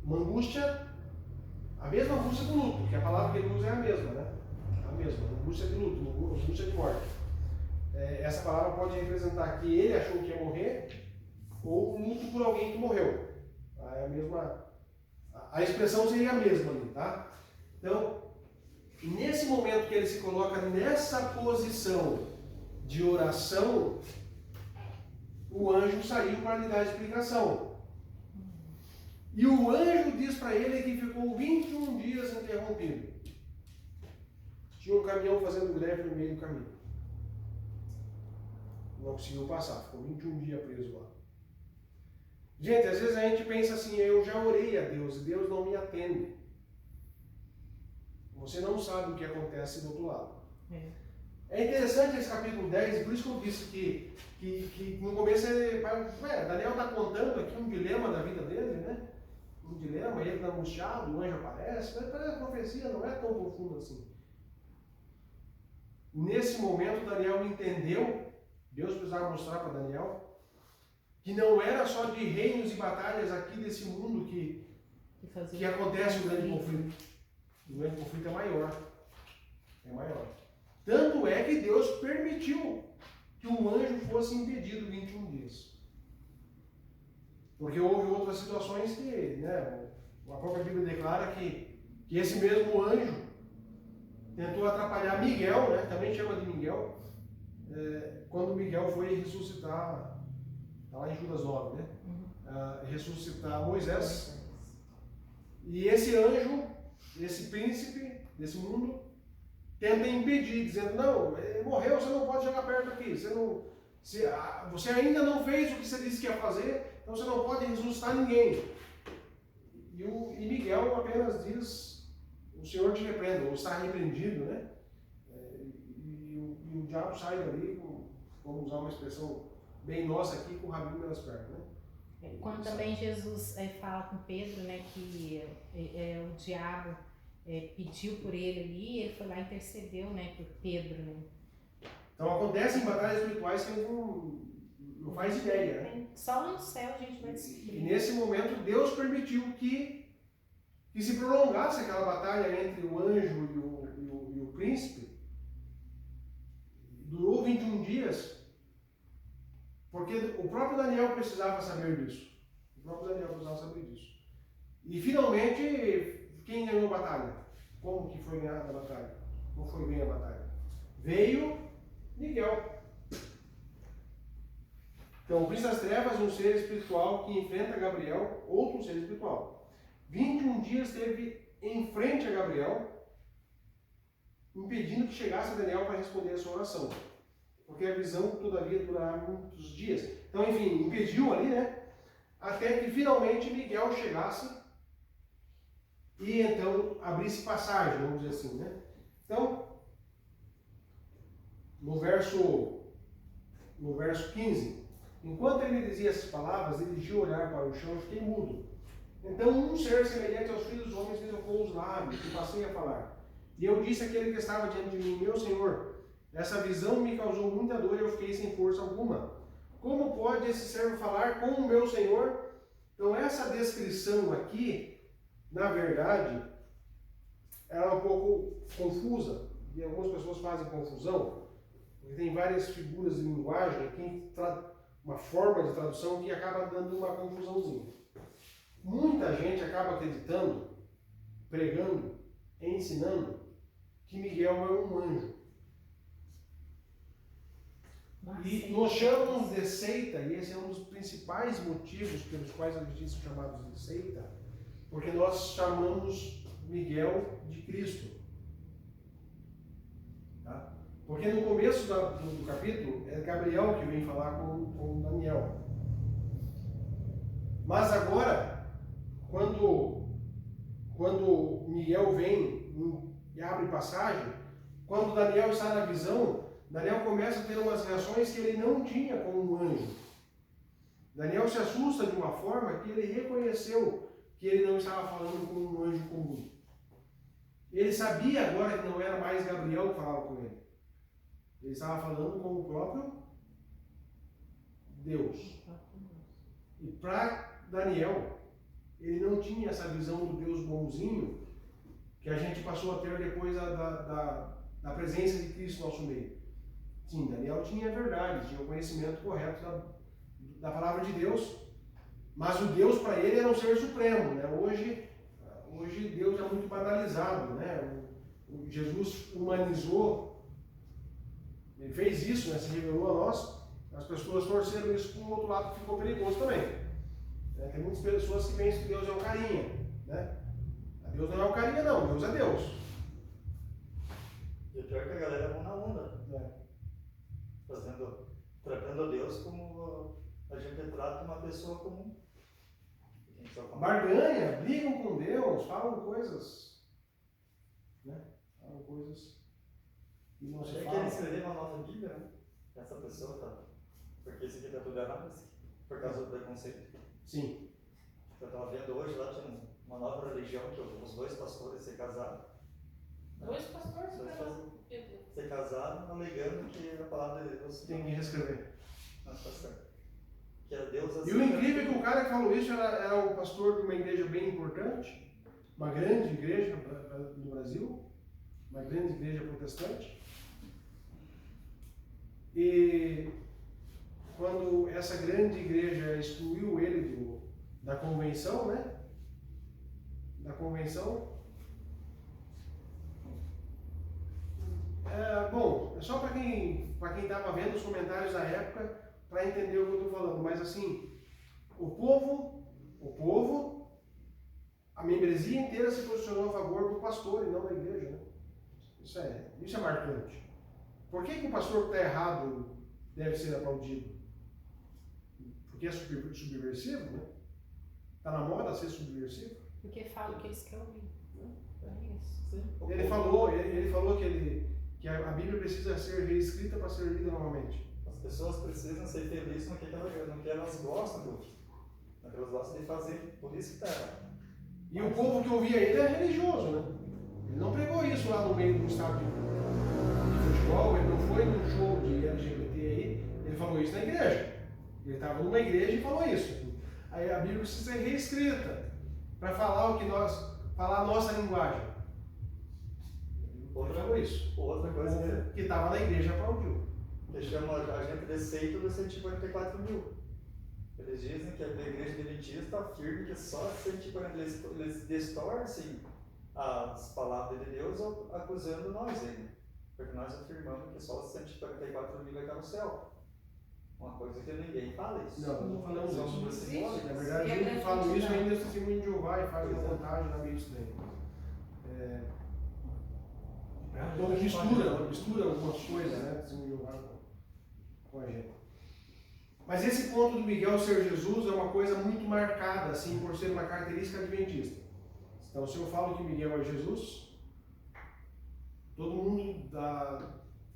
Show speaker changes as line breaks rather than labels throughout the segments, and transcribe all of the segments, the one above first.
Uma angústia, a mesma angústia do luto, porque a palavra que ele usa é a mesma, né? A mesma, angústia de luto, angústia de morte. Essa palavra pode representar que ele achou que ia morrer, ou luto por alguém que morreu. É a mesma, a expressão seria a mesma ali, tá? Então, nesse momento que ele se coloca nessa posição de oração, o anjo saiu para lhe dar explicação. E o anjo diz para ele que ficou 21 dias interrompido. Tinha um caminhão fazendo greve no meio do caminho. Não conseguiu passar, ficou 21 dias preso lá. Gente, às vezes a gente pensa assim, eu já orei a Deus e Deus não me atende. Você não sabe o que acontece do outro lado. É interessante esse capítulo 10, por isso que eu disse que no começo Daniel está contando aqui um dilema da vida dele, né? Um dilema, ele está angustiado, o anjo aparece, mas a profecia não é tão profunda assim. Nesse momento, Daniel entendeu, Deus precisava mostrar para Daniel, que não era só de reinos e batalhas aqui desse mundo que acontece o grande conflito. O grande conflito é maior. É maior. Tanto é que Deus permitiu que o anjo fosse impedido 21 dias. Porque houve outras situações que, né, a própria Bíblia declara que esse mesmo anjo tentou atrapalhar Miguel, né, também chama de Miguel, quando Miguel foi ressuscitar, está lá em Judas 9, né? Ressuscitar Moisés. E esse anjo, esse príncipe desse mundo, tenta impedir, dizendo, não, ele morreu, você não pode chegar perto aqui, você ainda não fez o que você disse que ia fazer, então você não pode ressuscitar ninguém. E Miguel apenas diz, o Senhor te repreenda, ou está repreendido, né? E o diabo sai dali, vamos usar uma expressão bem nossa aqui, com o rabinho pelas pernas, né?
Quando também Jesus fala com Pedro, né, que o diabo pediu por ele ali, ele foi lá e intercedeu, né, por Pedro, né?
Então acontecem batalhas espirituais que a gente não faz ideia, né?
Só lá no céu a gente vai descobrir.
E nesse momento Deus permitiu que se prolongasse aquela batalha entre o anjo e o príncipe. Durou 21 dias, porque o próprio Daniel precisava saber disso. E finalmente, quem ganhou a batalha? Como que foi ganhada a batalha? Como foi ganha a batalha? Veio Miguel. Então, o príncipe das trevas, um ser espiritual que enfrenta Gabriel, outro ser espiritual. 21 dias esteve em frente a Gabriel, impedindo que chegasse a Daniel para responder a sua oração. Porque a visão, todavia, durará muitos dias. Então, enfim, impediu ali, né? Até que finalmente Miguel chegasse e então abrisse passagem, vamos dizer assim, né? Então, no verso 15, enquanto ele dizia essas palavras, dirigiu o olhar para o chão e fiquei mudo. Então um ser semelhante aos filhos dos homens me tocou os lábios e passei a falar. E eu disse àquele que estava diante de mim, meu Senhor, essa visão me causou muita dor e eu fiquei sem força alguma. Como pode esse servo falar com o meu Senhor? Então essa descrição aqui, na verdade, ela é um pouco confusa. E algumas pessoas fazem confusão. Porque tem várias figuras de linguagem, uma forma de tradução que acaba dando uma confusãozinha. Muita gente acaba acreditando, pregando, ensinando, que Miguel é um anjo. E nós chamamos de seita, e esse é um dos principais motivos pelos quais a gente são chamados de seita, porque nós chamamos Miguel de Cristo. Tá? Porque no começo do capítulo é Gabriel que vem falar com Daniel. Mas agora, quando Miguel vem e abre passagem, quando Daniel está na visão, Daniel começa a ter umas reações que ele não tinha como um anjo. Daniel se assusta de uma forma que ele reconheceu que ele não estava falando com um anjo comum. Ele sabia agora que não era mais Gabriel que falava com ele. Ele estava falando com o próprio Deus. E para Daniel, ele não tinha essa visão do Deus bonzinho que a gente passou a ter depois da presença de Cristo no nosso meio. Sim, Daniel tinha a verdade, tinha o conhecimento correto da palavra de Deus, mas o Deus para ele era um ser supremo, né? Hoje Deus é muito banalizado, né? Jesus humanizou, ele fez isso, né? Se revelou a nós, as pessoas torceram isso para o outro lado que ficou perigoso também. Tem muitas pessoas que pensam que Deus é um carinha, né? Deus não é um carinha não, Deus é Deus.
E o pior é que a galera vão na onda, tratando a Deus como a gente trata uma pessoa comum.
Barganha, brigam com Deus, falam coisas, né? Falam coisas que não se falam.
Quer escrever uma nova Bíblia, né? Essa pessoa tá. Porque isso aqui está tudo errado, por causa do preconceito.
Sim.
Eu estava vendo hoje lá, tinha uma nova religião que os 2 pastores se casaram.
2 pastores
se casaram, alegando que a palavra de Deus.
Tem que reescrever.
Mas tá certo. Que é Deus assim.
E o incrível é que o cara que falou isso era o pastor de uma igreja bem importante, uma grande igreja no Brasil, uma grande igreja protestante. E quando essa grande igreja excluiu ele da convenção, né? Da convenção. Bom, é só para quem estava vendo os comentários da época, para entender o que eu estou falando. Mas assim, o povo, a membresia inteira se posicionou a favor do pastor e não da igreja, né? Isso é marcante. Por que o pastor que está errado deve ser aplaudido? Porque é subversivo, né? Está na moda ser subversivo?
Porque fala o que eles querem ouvir. É isso.
Sim.
Ele falou que a Bíblia precisa ser reescrita para ser lida novamente.
As pessoas precisam ser felizes no que elas gostam de ouvir, no que elas gostam de fazer, por isso que está errado.
E o povo que ouvia ele é religioso, né? Ele não pregou isso lá no meio do estádio de futebol, ele não foi num show de LGBT aí, ele falou isso na igreja. Ele estava numa igreja e falou isso. Aí a Bíblia precisa ser reescrita para falar falar a nossa linguagem. Ele falou isso.
Outra coisa
que estava na igreja aplaudiu.
Que chama a gente de seita dos 144 mil. Eles dizem que a igreja adventista afirma que só 140 eles distorcem as palavras de Deus acusando nós ainda. Porque nós afirmamos que só os 144 mil vai estar no céu. Uma coisa que ninguém fala isso.
Não falamos isso. Na
E
verdade,
a
eu que falo isso ainda é o testemunho de Jeová e faz uma montagem na meio disso daí. Então mistura algumas coisas, né? Testemunho de Jeová com a gente. Mas esse ponto do Miguel ser Jesus é uma coisa muito marcada, assim, por ser uma característica adventista. Então, se eu falo que Miguel é Jesus, todo mundo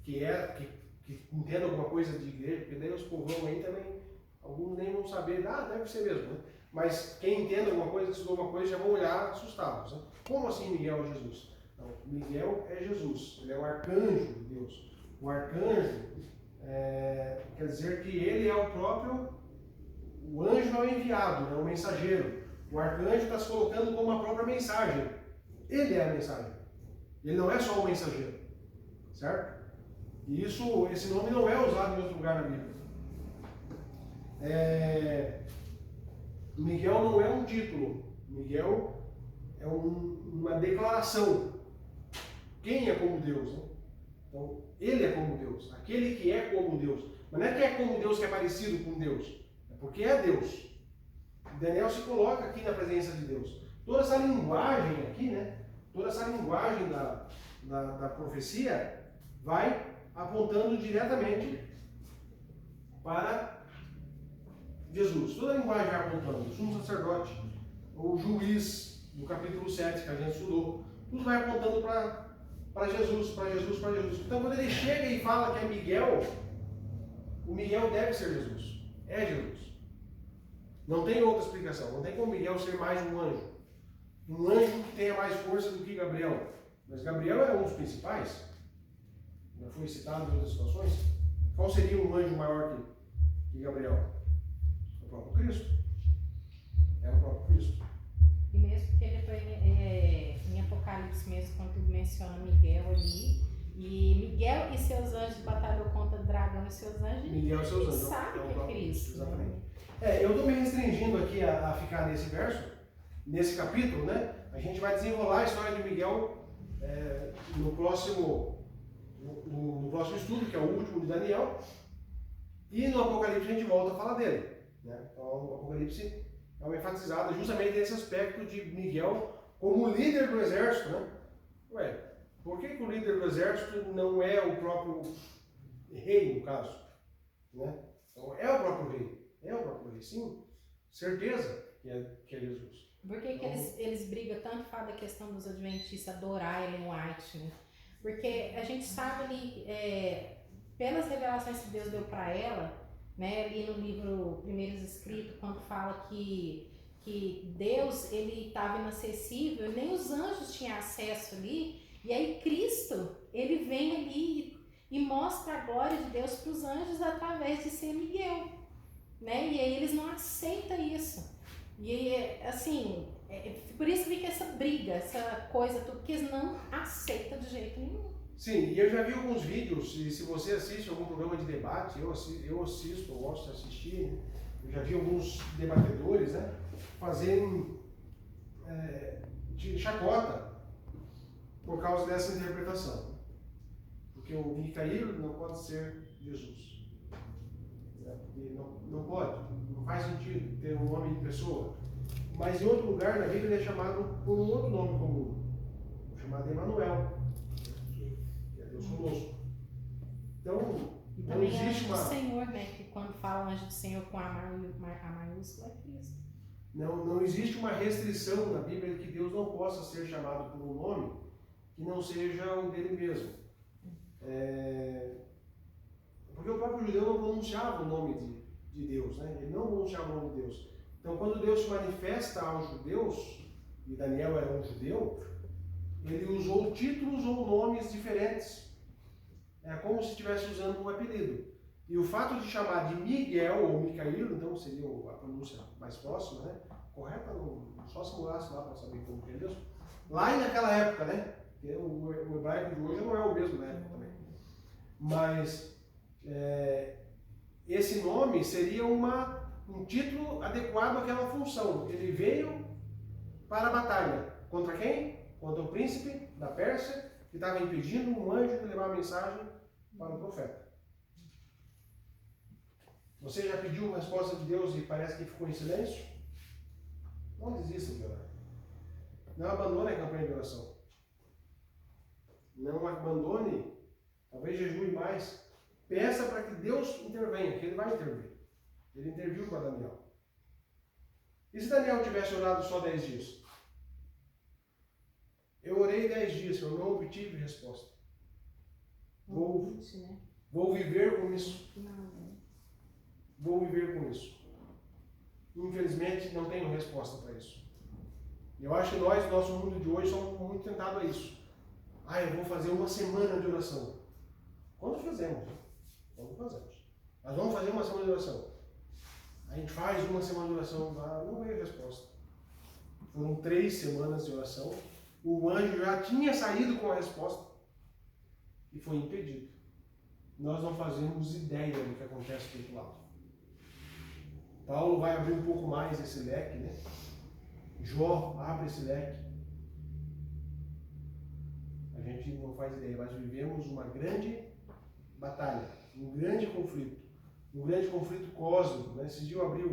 que entenda alguma coisa de igreja, porque daí os povão aí também, alguns nem vão saber, deve ser mesmo, né? Mas quem entende alguma coisa, estudou alguma coisa, já vão olhar assustados, né? Como assim Miguel é Jesus? Então, Miguel é Jesus, ele é o arcanjo de Deus. O arcanjo quer dizer que ele é o próprio, o anjo não é enviado, é o mensageiro. O arcanjo está se colocando como a própria mensagem. Ele é a mensagem. Ele não é só o mensageiro, certo? E esse nome não é usado em outro lugar na Bíblia. Miguel não é um título. Miguel é uma declaração. Quem é como Deus, né? Então, ele é como Deus. Aquele que é como Deus. Mas não é que é como Deus que é parecido com Deus. É porque é Deus. Daniel se coloca aqui na presença de Deus. Toda essa linguagem aqui, né? Toda essa linguagem da profecia vai apontando diretamente para Jesus. Toda a linguagem vai apontando. O sumo sacerdote, o juiz do capítulo 7 que a gente estudou, tudo vai apontando para Jesus, para Jesus, para Jesus. Então quando ele chega e fala que é Miguel, o Miguel deve ser Jesus. É Jesus. Não tem outra explicação. Não tem como Miguel ser mais um anjo. Um anjo que tenha mais força do que Gabriel. Mas Gabriel era um dos principais. Já foi citado em outras situações. Qual seria um anjo maior que Gabriel? O próprio Cristo. É o próprio Cristo.
porque depois em Apocalipse mesmo, quando menciona Miguel ali, e Miguel e seus anjos batalhou contra o dragão e seus anjos,
Miguel e seus anjos.
sabe
o
que é
próprio
Cristo.
Exatamente. Eu estou me restringindo aqui a ficar nesse verso, nesse capítulo, né? A gente vai desenrolar a história de Miguel no próximo estudo, que é o último de Daniel, e no Apocalipse a gente volta a falar dele, né? Então o Apocalipse é uma enfatizada justamente nesse aspecto de Miguel como líder do exército, né? Por que o líder do exército não é o próprio rei, no caso? Né? Então, é o próprio rei, sim, certeza que é Jesus.
Por que eles brigam tanto, fala da questão dos adventistas adorar Ellen White, né? Porque a gente sabe ali, pelas revelações que Deus deu para ela, né, ali no livro Primeiros Escritos, quando fala que Deus ele estava inacessível, nem os anjos tinham acesso ali, e aí Cristo, ele vem ali e mostra a glória de Deus para os anjos através de ser Miguel, né? E aí eles não aceitam isso. E aí, assim, por isso fica essa briga, essa coisa, porque eles não aceitam de jeito nenhum.
Sim, e eu já vi alguns vídeos, e se você assiste algum programa de debate, eu assisto, eu gosto de assistir, né? Eu já vi alguns debatedores, né, fazendo de chacota por causa dessa interpretação. Porque o Micaílo não pode ser Jesus. Porque não pode, não faz sentido ter um nome de pessoa. Mas em outro lugar na Bíblia ele é chamado por um outro nome comum, chamado Emanuel, que é Deus conosco. Então,
E
não
também
existe
anjo
uma...
do Senhor, né? Que quando fala anjo do Senhor com a maiúscula é Cristo.
Não existe uma restrição na Bíblia de que Deus não possa ser chamado por um nome que não seja o dele mesmo. Porque o próprio judeu não pronunciava o nome de Deus, né? Ele não pronunciava o nome de Deus. Então, quando Deus se manifesta aos judeus, e Daniel era um judeu, ele usou títulos ou nomes diferentes. É como se estivesse usando um apelido. E o fato de chamar de Miguel ou Micaílo, então seria a pronúncia mais próxima, né? Correta, só se mudasse lá para saber como que é Deus. Lá e naquela época, né? Porque o hebraico de hoje não é o mesmo na época também. Mas esse nome seria um título adequado àquela função. Ele veio para a batalha. Contra quem? Contra o príncipe da Pérsia, que estava impedindo um anjo de levar a mensagem para o profeta. Você já pediu uma resposta de Deus e parece que ficou em silêncio? Não desista de orar. Não abandone a campanha de oração. Não abandone, talvez jejue mais. Peça para que Deus intervenha, que Ele vai intervir. Ele interviu com Daniel. E se Daniel tivesse orado só 10 dias? Eu orei 10 dias, eu não obtive resposta. Vou viver com isso. Vou viver com isso. Infelizmente, não tenho resposta para isso. Eu acho que nós, no nosso mundo de hoje, somos muito tentados a isso. Eu vou fazer uma semana de oração. Quando fazemos? Quando fazemos. Nós vamos fazer uma semana de oração. A gente faz uma semana de oração, não veio resposta. Foram 3 semanas de oração. O anjo já tinha saído com a resposta e foi impedido. Nós não fazemos ideia do que acontece do outro lado. Paulo vai abrir um pouco mais esse leque, né? Jó abre esse leque. A gente não faz ideia, mas vivemos uma grande batalha, um grande conflito cósmico, né? Esses dias eu abri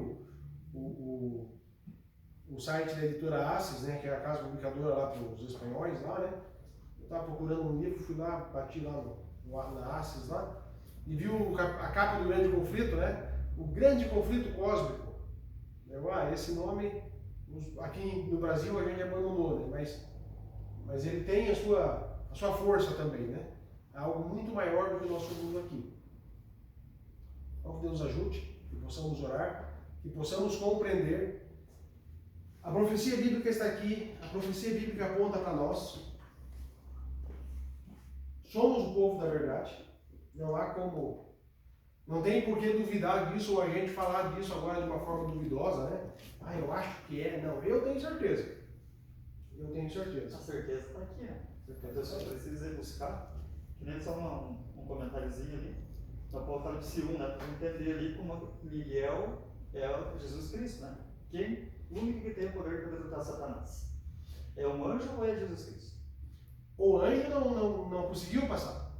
o site da editora Assis, né? Que é a casa publicadora lá para os espanhóis lá, né? Eu estava procurando um livro, fui lá, bati lá na Assis lá e vi a capa do grande conflito, né? O grande conflito cósmico. Esse nome aqui no Brasil a gente abandonou, né? Mas ele tem a sua força também, né? É algo muito maior do que o nosso mundo aqui. Então que Deus ajude, que possamos orar, que possamos compreender. A profecia bíblica está aqui, a profecia bíblica aponta para nós. Somos o povo da verdade. Não tem por que duvidar disso ou a gente falar disso agora de uma forma duvidosa, né? Eu acho que é. Não, eu tenho certeza. Eu tenho certeza.
A certeza está aqui, né? A pessoa precisa ir buscar. Que nem só um comentáriozinho ali. No Apocalipse 1, né? Para entender ali como Miguel é o Jesus Cristo, né? Quem? O único que tem o poder de derrotar Satanás. É um anjo ou é Jesus Cristo?
O anjo não conseguiu passar.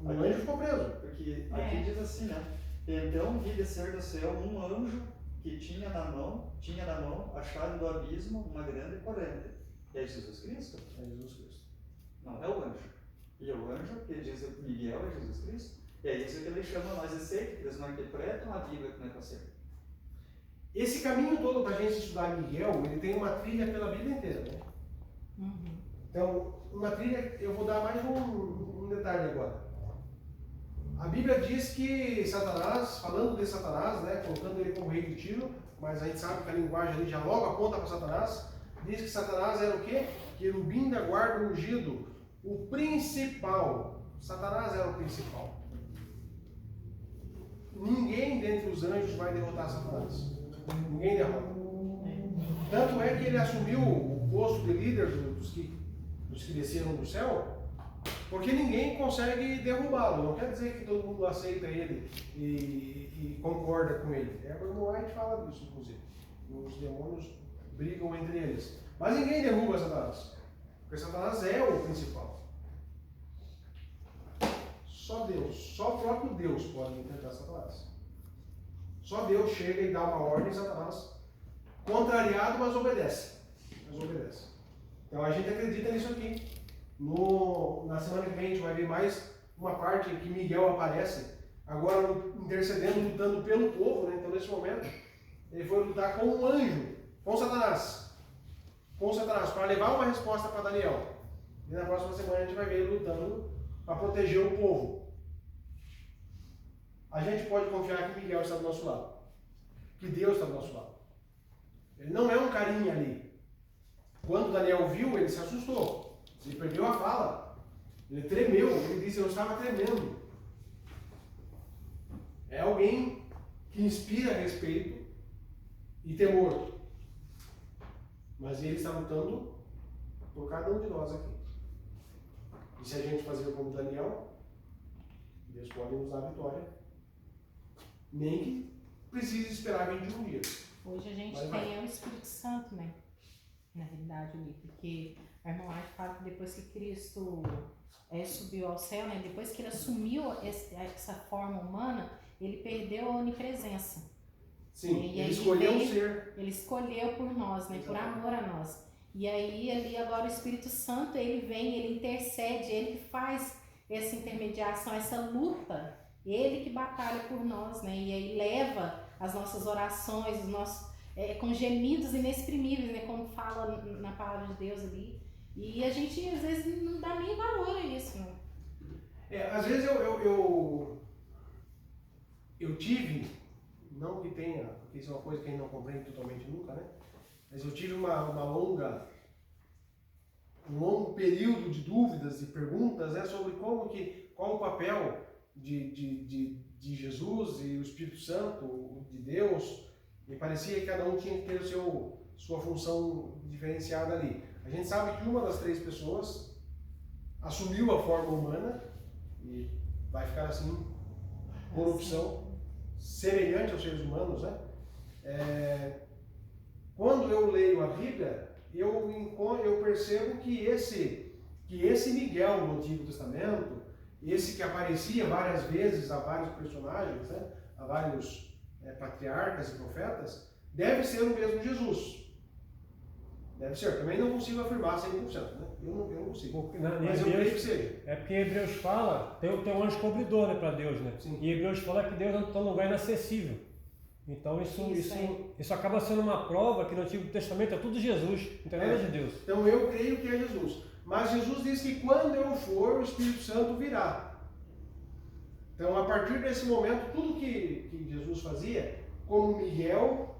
O anjo ficou preso.
Porque aqui diz assim, né? Então vi descer do céu um anjo que tinha na mão a chave do abismo, uma grande corrente. É Jesus Cristo?
É Jesus Cristo.
Não é o anjo. E o anjo, que diz Miguel, é Jesus Cristo. E é isso que ele chama nós de seita, que eles não interpretam a Bíblia como é para ser.
Esse caminho todo para a gente estudar Miguel, ele tem uma trilha pela Bíblia inteira, né?
Uhum.
Então, uma trilha, eu vou dar mais um detalhe agora. A Bíblia diz que Satanás, falando de Satanás, né, colocando ele como rei de Tiro, mas a gente sabe que a linguagem ali já logo aponta para Satanás, diz que Satanás era o quê? Querubim da guarda ungido, o principal. Satanás era o principal. Ninguém dentre os anjos vai derrotar Satanás. Ninguém derrota. Tanto é que ele assumiu o posto de líder dos que desceram do céu, porque ninguém consegue derrubá-lo. Não quer dizer que todo mundo aceita ele e concorda com ele. Edward White fala disso, inclusive. Os demônios brigam entre eles. Mas ninguém derruba Satanás. Porque Satanás é o principal. Só Deus, só o próprio Deus pode enfrentar Satanás. Só Deus chega e dá uma ordem, Satanás, contrariado, mas obedece. Então a gente acredita nisso aqui. Na semana que vem a gente vai ver mais uma parte em que Miguel aparece, agora intercedendo, lutando pelo povo, né? Então nesse momento ele foi lutar com um anjo, com Satanás, para levar uma resposta para Daniel. E na próxima semana a gente vai ver ele lutando para proteger o povo. A gente pode confiar que Miguel está do nosso lado, que Deus está do nosso lado. Ele não é um carinha ali. Quando Daniel viu, ele se assustou. Ele perdeu a fala. Ele tremeu. Ele disse: eu estava tremendo. É alguém que inspira respeito e temor. Mas ele está lutando por cada um de nós aqui. E se a gente fazer como Daniel, Deus pode nos dar a vitória. Nem que precise esperar 21 dias.
Hoje a gente tem o Espírito Santo, né? Na realidade, ali, porque a irmã White fala que depois que Cristo subiu ao céu, né? Depois que ele assumiu essa forma humana, ele perdeu a onipresença.
Sim, ele escolheu ser.
Ele escolheu por nós, né? Por amor a nós. E aí, ali agora o Espírito Santo, ele vem, ele intercede, ele que faz essa intermediação, essa luta, ele que batalha por nós, né? E aí leva as nossas orações, os nossos, com gemidos inexprimíveis, né? Como fala na palavra de Deus ali. E a gente, às vezes, não dá nem valor a isso, né?
Às vezes eu tive, não que tenha, porque isso é uma coisa que a gente não compreende totalmente nunca, né? Mas eu tive um longo período de dúvidas e perguntas, né, sobre qual o papel de Jesus e o Espírito Santo, de Deus, e parecia que cada um tinha que ter sua função diferenciada ali. A gente sabe que uma das três pessoas assumiu a forma humana e vai ficar assim, por opção, semelhante aos seres humanos, né? Quando eu leio a Bíblia, eu percebo que esse Miguel no Antigo Testamento, esse que aparecia várias vezes a vários personagens, né, a vários patriarcas e profetas, deve ser o mesmo Jesus. Deve ser. Também não consigo afirmar 100%, né? Eu não consigo. Mas eu creio que seja.
É porque Hebreus fala, tem um anjo cobridor, né, para Deus, né?
Sim.
E Hebreus fala que Deus está num lugar inacessível. Então isso acaba sendo uma prova que no Antigo Testamento é tudo Jesus, não tem nada de Deus.
Então eu creio que é Jesus. Mas Jesus diz que quando eu for, o Espírito Santo virá. Então a partir desse momento, tudo que Jesus fazia, como Miguel,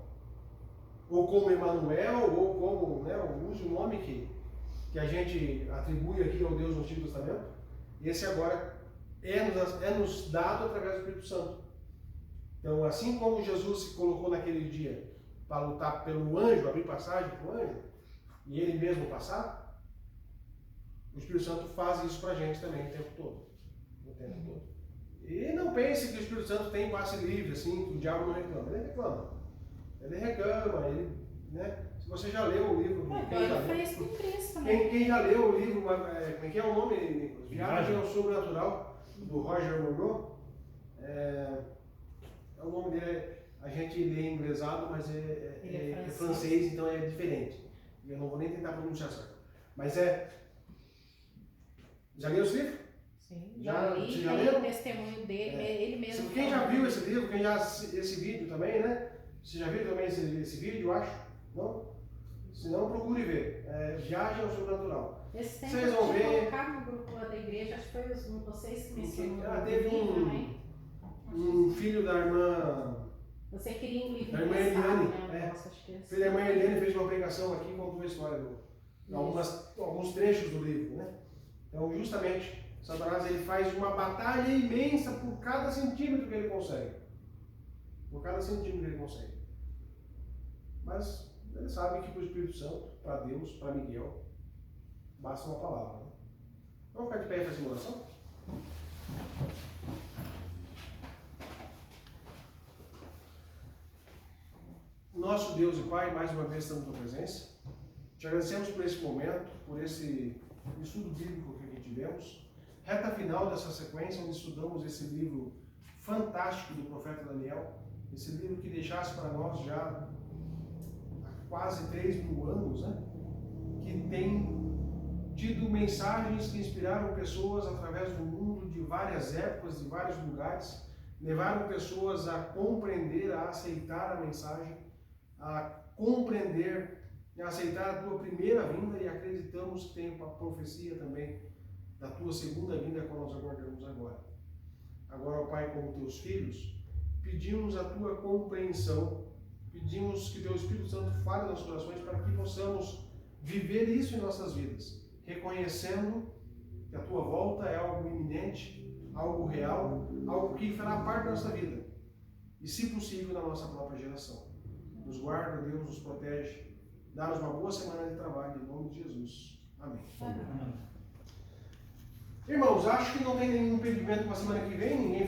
ou como Emanuel, ou como, né, use o nome que a gente atribui aqui ao Deus no Antigo Testamento, esse agora é nos dado através do Espírito Santo. Então, assim como Jesus se colocou naquele dia para lutar pelo anjo, abrir passagem para o anjo, e Ele mesmo passar, o Espírito Santo faz isso pra gente também o tempo todo. O tempo todo. E não pense que o Espírito Santo tem passe livre, assim, que o diabo não reclama. Ele reclama. Ele reclama, ele, né? Se você já leu o livro...
Ele fez com Cristo também.
Quem já leu o livro, como é que é o nome, Nicolas? Viagem ao Sobrenatural, do Roger Monroe. O nome dele, a gente lê em inglesado, mas é francês, então é diferente. Eu não vou nem tentar pronunciar certo. Mas já leu esse livro?
Sim,
Já
li,
você já
tem
leu?
o testemunho dele, ele mesmo.
Quem já viu esse livro, esse vídeo também, né? Você já viu também esse vídeo, eu acho? Não? Se não, procure ver. Viagem ao Sobrenatural.
Esse tempo
Vocês vão ver.
colocar no grupo lá da igreja, acho que foi vocês que mencionaram.
Teve um filho da irmã.
Você queria um livro
Da irmã
emprestado,
Eliane.
né? Nossa, acho que é
Filho da irmã Eliane fez uma pregação aqui e contou a história alguns trechos do livro, né? Então, justamente, Satanás ele faz uma batalha imensa por cada centímetro que ele consegue. Por cada centímetro que ele consegue. Mas ele sabe que para o Espírito Santo, para Deus, para Miguel, basta uma palavra. Né? Vamos ficar de pé e fazer uma oração? Nosso Deus e Pai, mais uma vez estamos na tua presença. Te agradecemos por esse momento, por esse estudo bíblico que aqui tivemos. Reta final dessa sequência, onde estudamos esse livro fantástico do profeta Daniel. Esse livro que deixasse para nós já há quase 3.000 anos, né? Que tem tido mensagens que inspiraram pessoas através do mundo, de várias épocas, de vários lugares, levaram pessoas a compreender, a aceitar a mensagem, a compreender e a aceitar a tua primeira vinda, e acreditamos que tem uma profecia também da tua segunda vinda, qual nós aguardamos agora. Agora, ó Pai, como teus filhos, pedimos a tua compreensão, pedimos que teu Espírito Santo fale nos corações para que possamos viver isso em nossas vidas, reconhecendo que a tua volta é algo iminente, algo real, algo que fará parte da nossa vida e, se possível, da nossa própria geração. Nos guarda, Deus, nos protege, dá-nos uma boa semana de trabalho, em nome de Jesus. Amém.
Amém.
Irmãos, acho que não tem nenhum impedimento para a semana que vem, ninguém